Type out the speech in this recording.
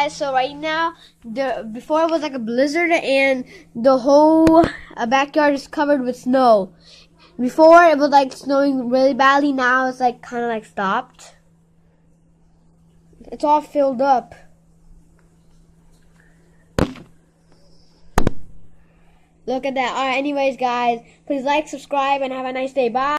guys, so right now, before it was like a blizzard and the whole backyard is covered with snow. Before it was like snowing really badly, now it's like kind of like stopped. It's all filled up. Look at that. Alright, anyways guys, please like, subscribe, and have a nice day. Bye.